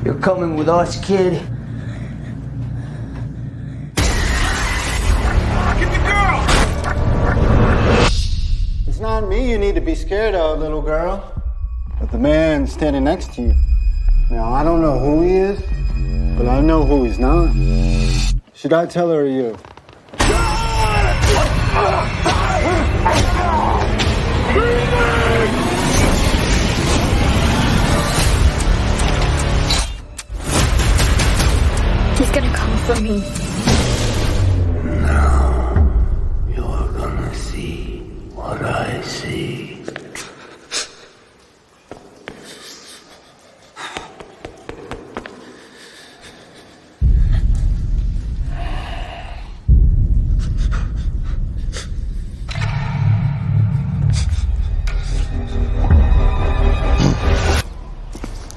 You're coming with us, kid. Get the girl! It's not me you need to be scared of, little girl, but the man standing next to you. Now, I don't know who he is, but I know who he's not. Should I tell her or you? He's gonna come for me. Now, you're gonna see what I see.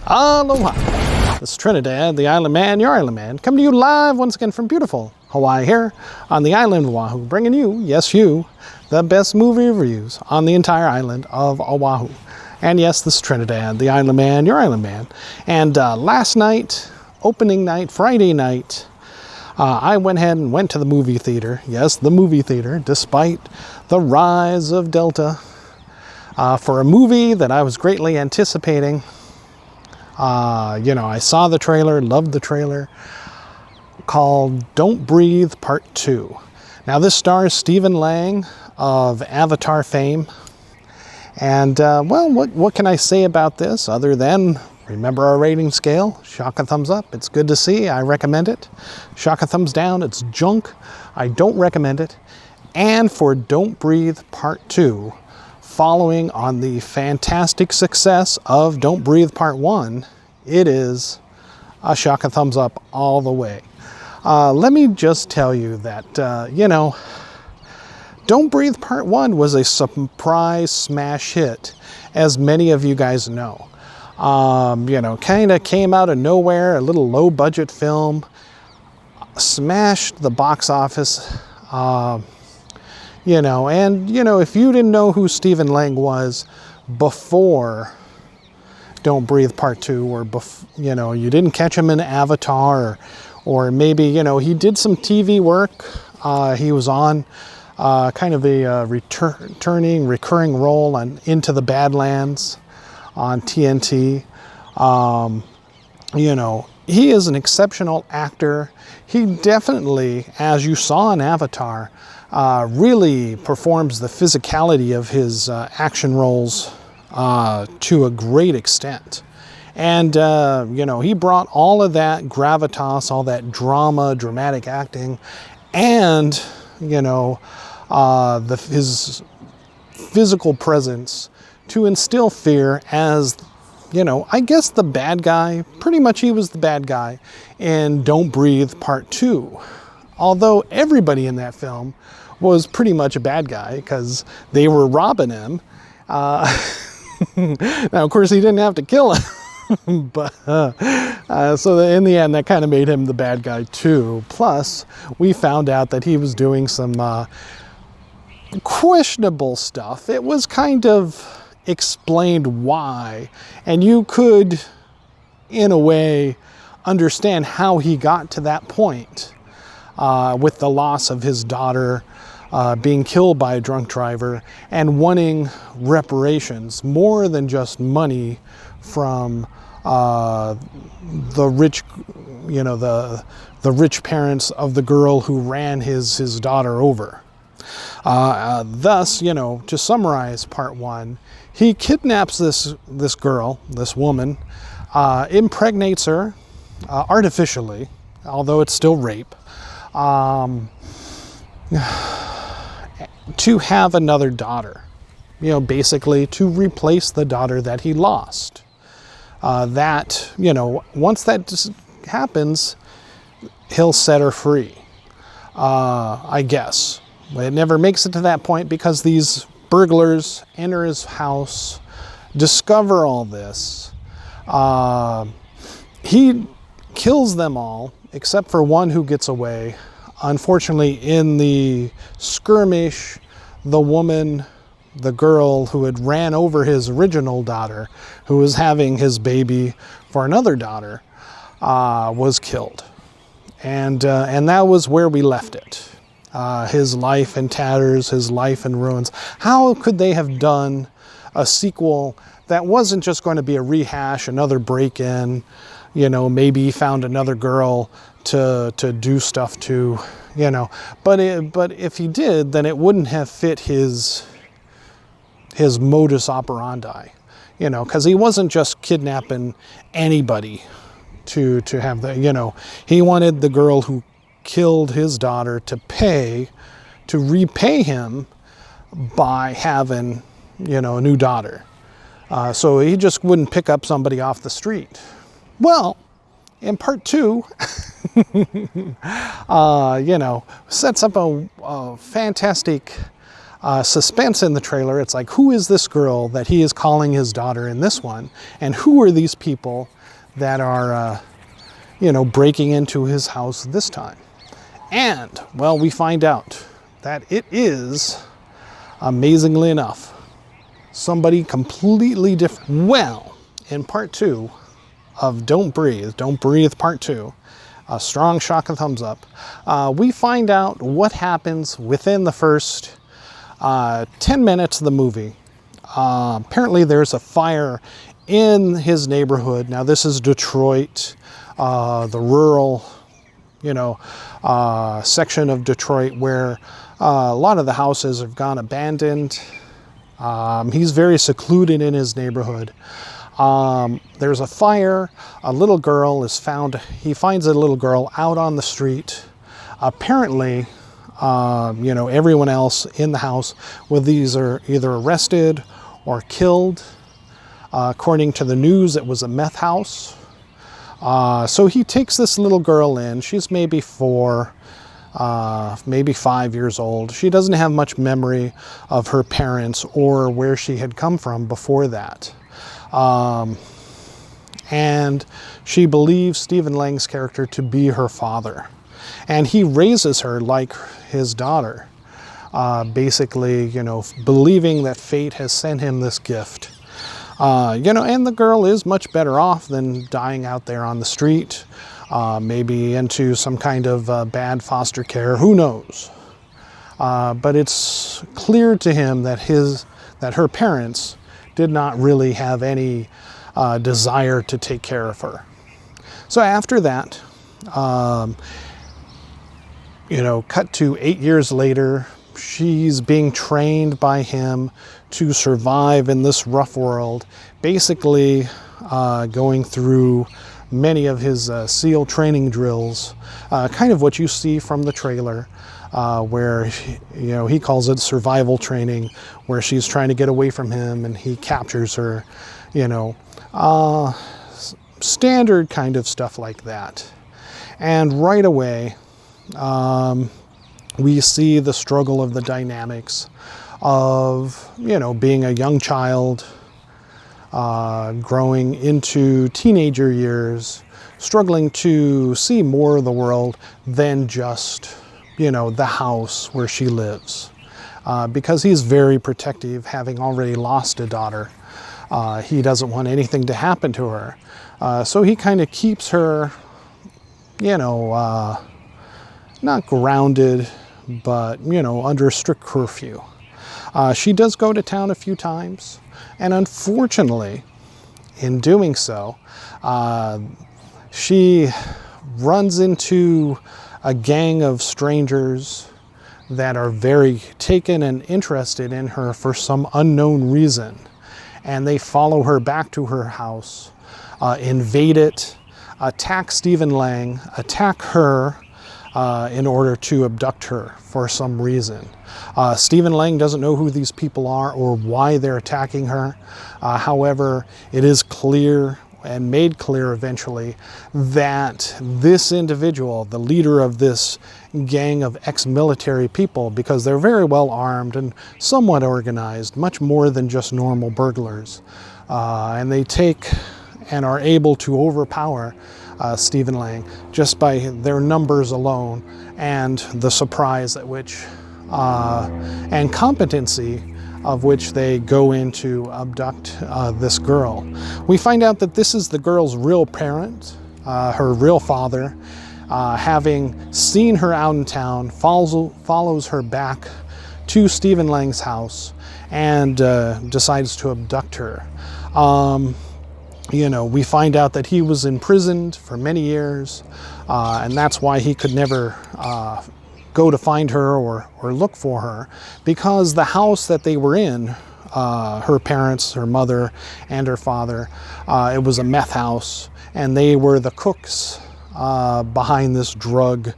Aloha. This is Trinidad the Island Man, your Island Man, coming to you live once again from beautiful Hawaii here on the island of Oahu, bringing you, yes you, the best movie reviews on the entire island of Oahu. And yes, this is Trinidad the Island Man, your Island Man. And last night, opening night, Friday night, I went ahead and went to the movie theater. Yes, the movie theater, despite the rise of Delta, for a movie that I was greatly anticipating. I saw the trailer, loved the trailer, called Don't Breathe Part 2. Now this stars Stephen Lang of Avatar fame. And, well, what can I say about this other than, remember our rating scale, shock a thumbs up, it's good to see, I recommend it. Shock a thumbs down, it's junk, I don't recommend it. And for Don't Breathe Part 2, following on the fantastic success of Don't Breathe Part 1, it is a shock a thumbs up all the way. Let me just tell you that, Don't Breathe Part 1 was a surprise smash hit, as many of you guys know. Kind of came out of nowhere, a little low budget film, smashed the box office. If you didn't know who Stephen Lang was before Don't Breathe Part 2, or you didn't catch him in Avatar, or maybe, he did some TV work. He was on kind of a recurring role on Into the Badlands on TNT. He is an exceptional actor. He definitely, as you saw in Avatar, really performs the physicality of his action roles to a great extent. And, he brought all of that gravitas, all that drama, dramatic acting, and, his physical presence to instill fear as, I guess the bad guy. Pretty much he was the bad guy in Don't Breathe Part 2. Although everybody in that film was pretty much a bad guy because they were robbing him. Now, of course, he didn't have to kill him. But so in the end, that kind of made him the bad guy too. Plus, we found out that he was doing some questionable stuff. It was kind of explained why, and you could, in a way, understand how he got to that point with the loss of his daughter, being killed by a drunk driver, and wanting reparations more than just money from the rich, the rich parents of the girl who ran his daughter over. Thus, to summarize Part 1, he kidnaps this girl, this woman, impregnates her artificially, although it's still rape, to have another daughter, basically to replace the daughter that he lost. Once that happens, he'll set her free, I guess. It never makes it to that point because these burglars enter his house, discover all this. He kills them all, except for one who gets away. Unfortunately, in the skirmish, the girl who had ran over his original daughter, who was having his baby for another daughter, was killed. And that was where we left it. His life in tatters, his life in ruins. How could they have done a sequel that wasn't just going to be a rehash, another break-in, you know, maybe he found another girl to do stuff to, you know. But if he did, then it wouldn't have fit his modus operandi, you know, because he wasn't just kidnapping anybody to have the, you know, he wanted the girl who killed his daughter to repay him by having, you know, a new daughter. So he just wouldn't pick up somebody off the street. Well, in part 2, you know, sets up a fantastic suspense in the trailer. It's like, who is this girl that he is calling his daughter in this one? And who are these people that are, you know, breaking into his house this time? And, well, we find out that it is, amazingly enough, somebody completely different. Well, in part 2 of Don't Breathe part 2, a strong shock and thumbs up, we find out what happens within the first 10 minutes of the movie. Apparently there's a fire in his neighborhood. Now this is Detroit, the rural, you know, section of Detroit where a lot of the houses have gone abandoned. He's very secluded in his neighborhood. There's a fire, a little girl is found, he finds a little girl out on the street. Apparently, you know, everyone else in the house, well, these are either arrested or killed. According to the news, it was a meth house. So he takes this little girl in. She's maybe 4, maybe 5 years old. She doesn't have much memory of her parents or where she had come from before that. And she believes Stephen Lang's character to be her father. And he raises her like his daughter, basically, you know, believing that fate has sent him this gift. You know, and the girl is much better off than dying out there on the street, maybe into some kind of bad foster care, who knows. But it's clear to him that her parents did not really have any desire to take care of her. So after that, you know, cut to 8 years later, she's being trained by him to survive in this rough world, basically going through many of his SEAL training drills, kind of what you see from the trailer, where, you know, he calls it survival training, where she's trying to get away from him and he captures her, you know, standard kind of stuff like that. And right away, we see the struggle of the dynamics of, you know, being a young child, growing into teenager years, struggling to see more of the world than just, you know, the house where she lives. Because he's very protective, having already lost a daughter. He doesn't want anything to happen to her. So he kind of keeps her, you know, not grounded, but, you know, under strict curfew. She does go to town a few times, and unfortunately, in doing so, she runs into a gang of strangers that are very taken and interested in her for some unknown reason. And they follow her back to her house, invade it, attack Stephen Lang, attack her, in order to abduct her for some reason. Stephen Lang doesn't know who these people are or why they're attacking her. However, it is clear and made clear eventually that this individual, the leader of this gang of ex-military people, because they're very well armed and somewhat organized, much more than just normal burglars, and they take and are able to overpower Stephen Lang just by their numbers alone and the surprise at which and competency of which they go in to abduct this girl. We find out that this is the girl's real parent, her real father, having seen her out in town, follows her back to Stephen Lang's house and decides to abduct her. We find out that he was imprisoned for many years, and that's why he could never go to find her or look for her, because the house that they were in, her parents, her mother, and her father, it was a meth house, and they were the cooks behind this drug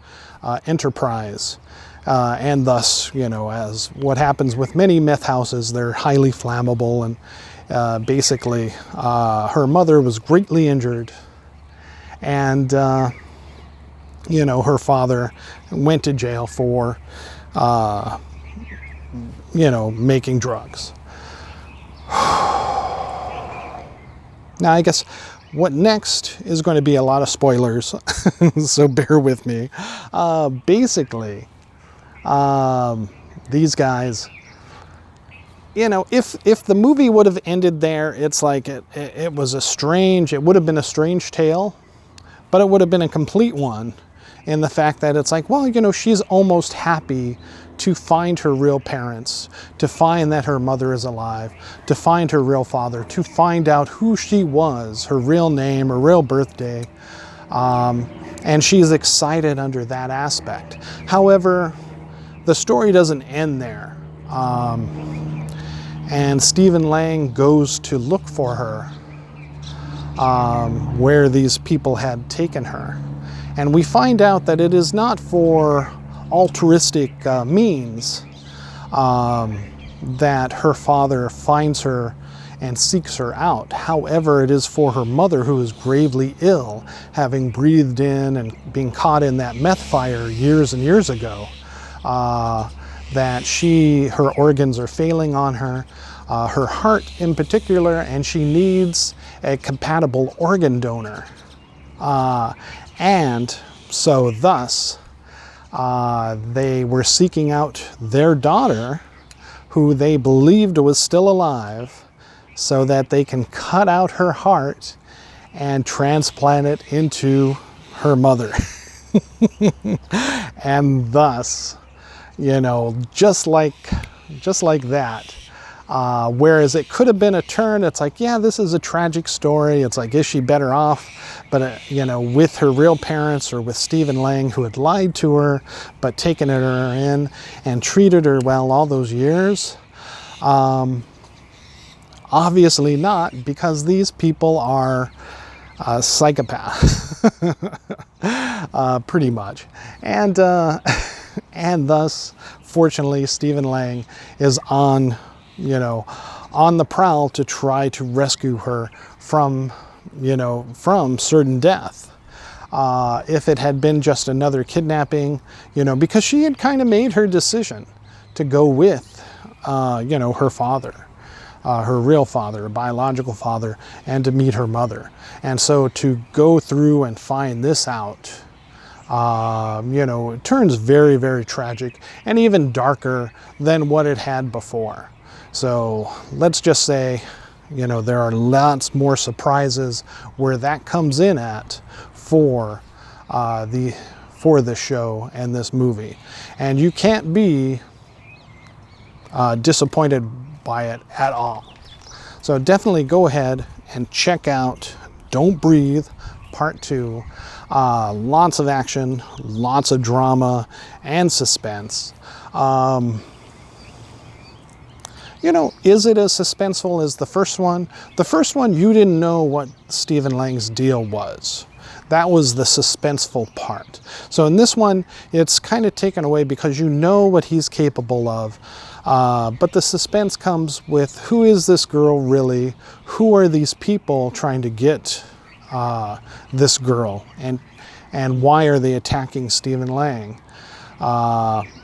enterprise. And thus, as what happens with many meth houses, they're highly flammable, and basically her mother was greatly injured, and her father went to jail for making drugs. Now, I guess what next is going to be a lot of spoilers, so bear with me. Basically, these guys, if the movie would have ended there, it's like it would have been a strange tale, but it would have been a complete one in the fact that it's like, well, she's almost happy to find her real parents, to find that her mother is alive, to find her real father, to find out who she was, her real name, her real birthday, and she's excited under that aspect. However, the story doesn't end there, and Stephen Lang goes to look for her where these people had taken her, and we find out that it is not for altruistic means that her father finds her and seeks her out. However, it is for her mother, who is gravely ill, having breathed in and being caught in that meth fire years and years ago, that her organs are failing on her, her heart in particular, and she needs a compatible organ donor. And so thus, they were seeking out their daughter, who they believed was still alive, so that they can cut out her heart and transplant it into her mother. And thus, just like that. Whereas it could have been a turn, it's like, yeah, this is a tragic story. It's like, is she better off? But, with her real parents, or with Stephen Lang, who had lied to her, but taken her in and treated her well all those years? Obviously not, because these people are psychopaths, pretty much. And thus, fortunately, Stephen Lang is on the prowl to try to rescue her from certain death. If it had been just another kidnapping, because she had kind of made her decision to go with, her father, her real father, biological father, and to meet her mother. And so to go through and find this out, it turns very, very tragic and even darker than what it had before. So let's just say, there are lots more surprises where that comes in at for the show and this movie. And you can't be disappointed by it at all. So definitely go ahead and check out Don't Breathe Part 2. Lots of action, lots of drama and suspense. Is it as suspenseful as the first one? The first one, you didn't know what Stephen Lang's deal was. That was the suspenseful part. So in this one, it's kind of taken away because you know what he's capable of. But the suspense comes with, who is this girl really? Who are these people trying to get this girl? And why are they attacking Stephen Lang?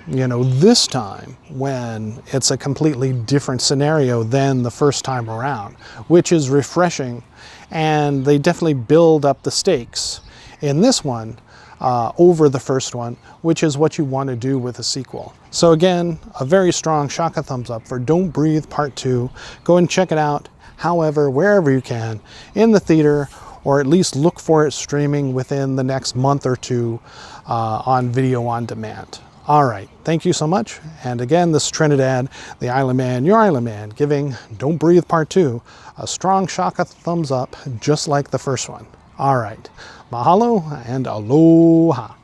This time, when it's a completely different scenario than the first time around, which is refreshing, and they definitely build up the stakes in this one over the first one, which is what you want to do with a sequel. So again, a very strong shock of thumbs up for Don't Breathe Part 2. Go and check it out, however, wherever you can, in the theater or at least look for it streaming within the next month or two on video on demand. All right, thank you so much. And again, this is Trinidad, the Island Man, your Island Man, giving Don't Breathe Part 2 a strong shaka thumbs up, just like the first one. All right, mahalo and aloha.